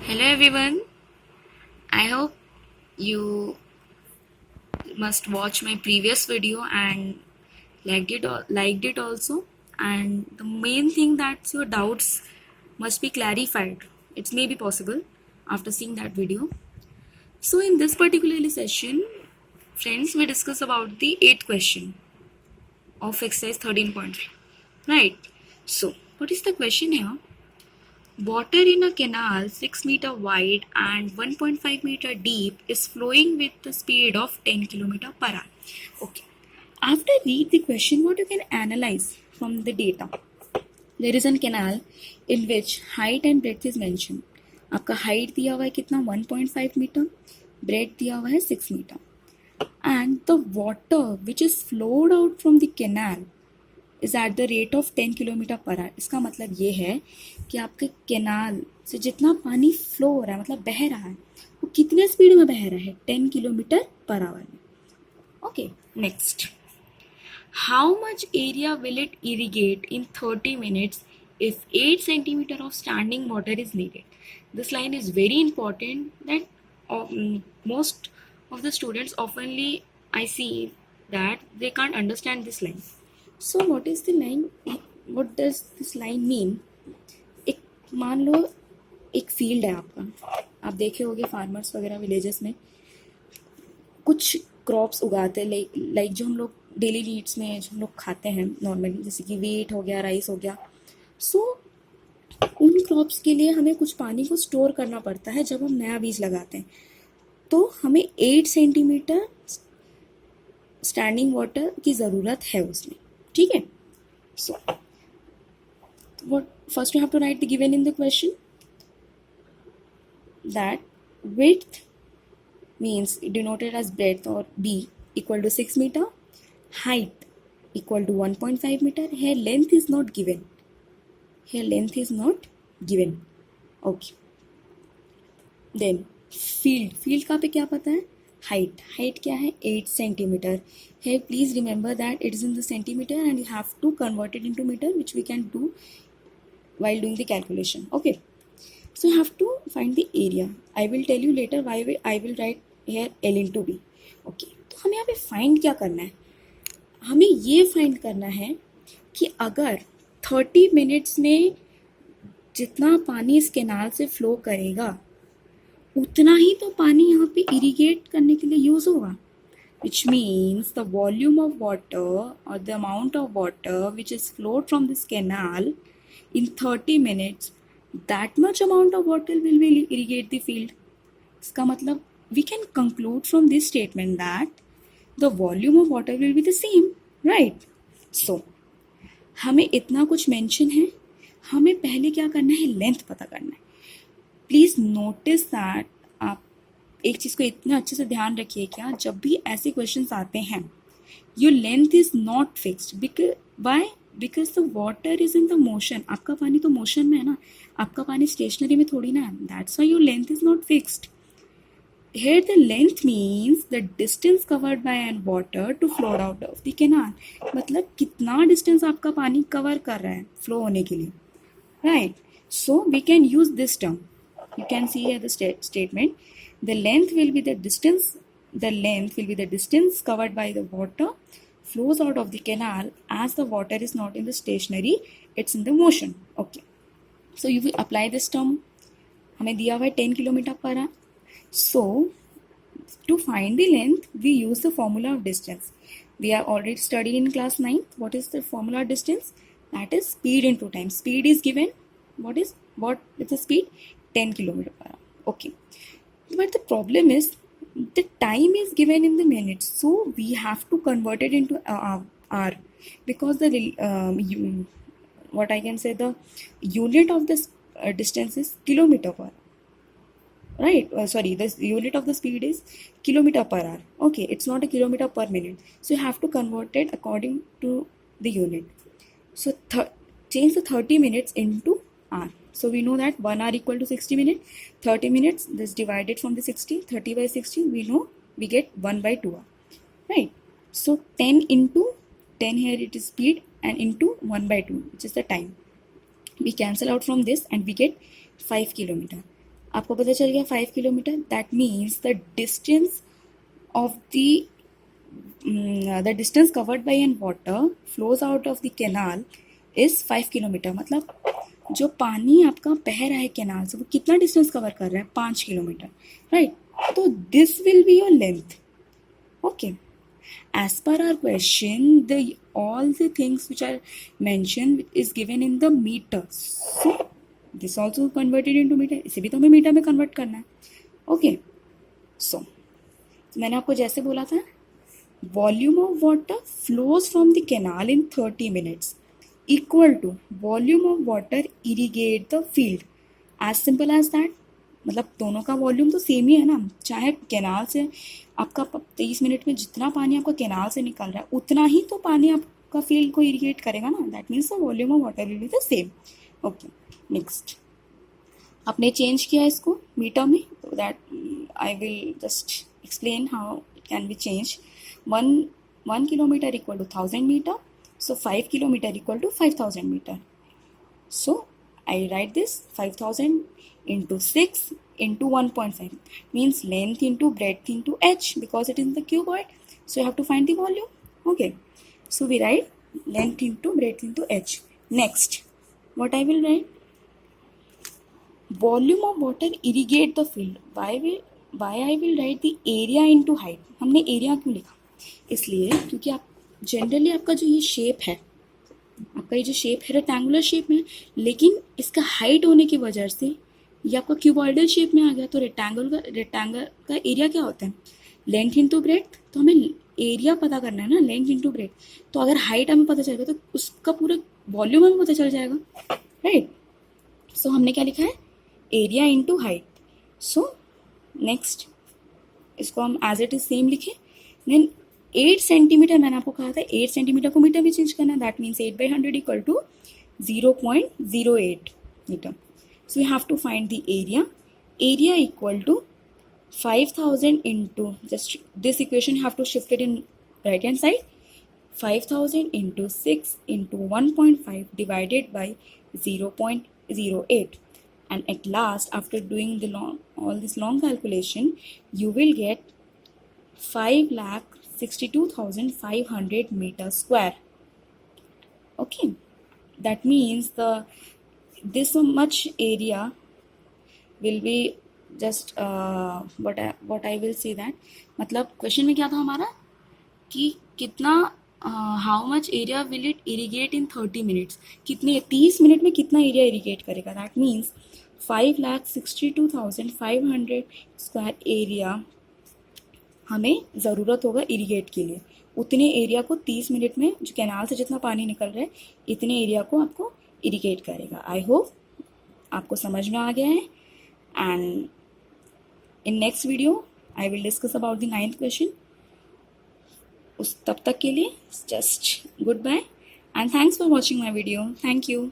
Hello everyone. I hope you must watch my previous video and liked it also. And the main thing that your doubts must be clarified. It may be possible after seeing that video. So in this particular session, friends, we discuss about the eighth question of exercise 13.3. Right. So what is the question here? Water in a canal 6 meter wide and 1.5 meter deep is flowing with the speed of 10 kilometer per hour. Okay. After read the question, what you can analyze from the data? There is a canal in which height and breadth is mentioned. आपका height दिया हुआ है कितना 1.5 metre, breadth दिया हुआ है 6 metre. And the water which is flowed out from the canal is at the rate of 10 kilometre per hour. इसका मतलब ये है कि आपके कैनाल से जितना पानी फ्लो हो रहा है, मतलब बह रहा है, वो कितने स्पीड में बह रहा है? 10 किलोमीटर पर आवर में. Okay, next. How much area will it irrigate in 30 minutes if 8 centimeter of standing water is needed? This line is very important that most of the students oftenly I see that they can't understand this line. So what is the line? What does this line mean? एक मान लो एक field है आपका, आप देखे होंगे farmers वगैरह villages में कुछ क्रॉप्स उगाते हैं, लाइक जो हम लोग डेली नीड्स में जो हम लोग खाते हैं नॉर्मली, जैसे कि वीट हो गया, राइस हो गया. सो उन क्रॉप्स के लिए हमें कुछ पानी को स्टोर करना पड़ता है जब हम नया बीज लगाते हैं. तो हमें 8 सेंटीमीटर स्टैंडिंग वाटर की ज़रूरत है उसमें. ठीक है. So what first you have to write the given in the question, that width means denoted as breadth or b equal to 6 meter, height equal to 1.5 meter. Here length is not given. Okay. Then field का पे क्या पता है? height क्या है? 8 centimetre. Here please remember that it is in the centimeter and you have to convert it into meter, which we can do while doing the calculation. Okay, so you have to find the area. I will tell you later why I will write here L into B. Okay, तो हमें यहाँ पे find क्या करना है? हमें ये find करना है कि अगर 30 मिनट्स में जितना पानी इस कैनाल से फ्लो करेगा उतना ही तो पानी यहाँ पे इरिगेट करने के लिए यूज होगा, which means the volume of water or the amount of water which is flowed from this canal in 30 minutes, that much amount of water will irrigate the field. इसका मतलब we can conclude from this statement that the volume of water will be the same, right? So हमें इतना कुछ mention है, हमें पहले क्या करना है? लेंथ पता करना है. प्लीज़ नोटिस दैट, आप एक चीज़ को इतना अच्छे से ध्यान रखिए क्या, जब भी ऐसे क्वेश्चंस आते हैं your length is not fixed. Because the water is in the motion. आपका पानी तो मोशन में है ना, आपका पानी स्टेशनरी में थोड़ी ना है. That's why your length is not fixed. Here the length means the distance covered by an water to flow out of the canal. मतलब कितना डिस्टेंस आपका पानी कवर कर रहा है फ्लो होने के लिए, right? So we can use this term. You can see here the statement. The length will be the distance covered by the water flows out of the canal, as the water is not in the stationary, it's in the motion. Okay. So you will apply this term. हमें दिया हुआ है 10 kilometre per hour. So to find the length we use the formula of distance. We are already studied in class 9. What is the formula of distance? That is speed into time. Speed is given. What is the speed? 10 kilometer per hour. Okay. But the problem is the time is given in the minutes, so we have to convert it into hour, because the what I can say, the unit of this distance is kilometer per hour. Right, sorry, the unit of the speed is kilometer per hour. Okay, it's not a kilometer per minute, so you have to convert it according to the unit. So change the 30 minutes into hour. So we know that 1 hour equal to 60 minutes. 30 minutes, this divided from the 60, 30 by 60, we know we get 1 by 2 hour. Right, so 10 into 10, here it is speed, and into 1 by 2, which is the time. We cancel out from this and we get 5 kilometer. आपको पता चल गया 5 kilometre, that means the distance covered by an water flows out of the canal is 5 kilometre. मतलब जो पानी आपका बह रहा है कैनाल से वो कितना डिस्टेंस कवर कर रहा है, 5 किलोमीटर, राइट। तो this will be your length, okay. As per our question, all the things which are mentioned is given in the meter. So this also converted into meter. इसे भी तो हमें metre में convert करना है, okay. सो मैंने आपको जैसे बोला था, volume of water flows from the canal in 30 minutes equal to volume of water irrigate the field. As simple as that. मतलब दोनों का वॉल्यूम तो सेम ही है ना, चाहे कैनाल से आपका 23 मिनट में जितना पानी आपका कैनाल से निकल रहा है उतना ही तो पानी आपका फील्ड को इरीगेट करेगा ना, that means the volume of water will be the same, okay. Next, आपने चेंज किया इसको मीटर में, तो that I will just explain how it can be change. 1 kilometer equal to 1000 meter, so 5 kilometer equal to 5000 meter. So I write this 5000 into 6 into 1.5 means length into breadth into h, because it is in the cuboid, so you have to find the volume, okay। So we write length into breadth into h. Next, what I will write, volume of water irrigate the field, why I will write the area into height। हमने area क्यों लिखा, इसलिए क्योंकि आप generally आपका जो ये shape है, आपका ये जो शेप है रेक्टेंगुलर शेप में, लेकिन इसका हाइट होने की वजह से ये आपका क्यूबॉइडल शेप में आ गया। तो रेक्टेंगल का एरिया क्या होता है, लेंथ इंटू ब्रेड्थ। तो हमें एरिया पता करना है ना, लेंथ इंटू ब्रेड्थ। तो अगर हाइट हमें पता चलेगा तो उसका पूरा वॉल्यूम हमें पता चल जाएगा, राइट। सो हमने क्या लिखा है, area into height. So next, इसको हम एज इट इज सेम लिखें। देन 8 सेंटीमीटर, मैंने आपको कहा था 8 सेंटीमीटर को मीटर में चेंज करना है, that means 8/100 equal to 0.08 metre. So you have to find the area equal to 5000 into, just this equation you have to shift it in right hand side, 5000 into 6 into 1.5 divided by 0.08, and at last after doing all this long calculation you will get 5,62,500 meters square, okay। That means this much area will be just what I will say that, मतलब question में क्या था हमारा कि कितना how much area will it irrigate in 30 minutes, कितने 30 minute में कितना एरिया इरीगेट करेगा। दैट मीन्स 5,62,500 स्क्वायर एरिया हमें ज़रूरत होगा इरीगेट के लिए। उतने एरिया को 30 मिनट में, जो कैनाल से जितना पानी निकल रहा है इतने एरिया को आपको इरीगेट करेगा। आई होप आपको समझ में आ गया है। And in next video I will discuss about the 9th question. उस तब तक के लिए just good bye and thanks for watching my video. Thank you.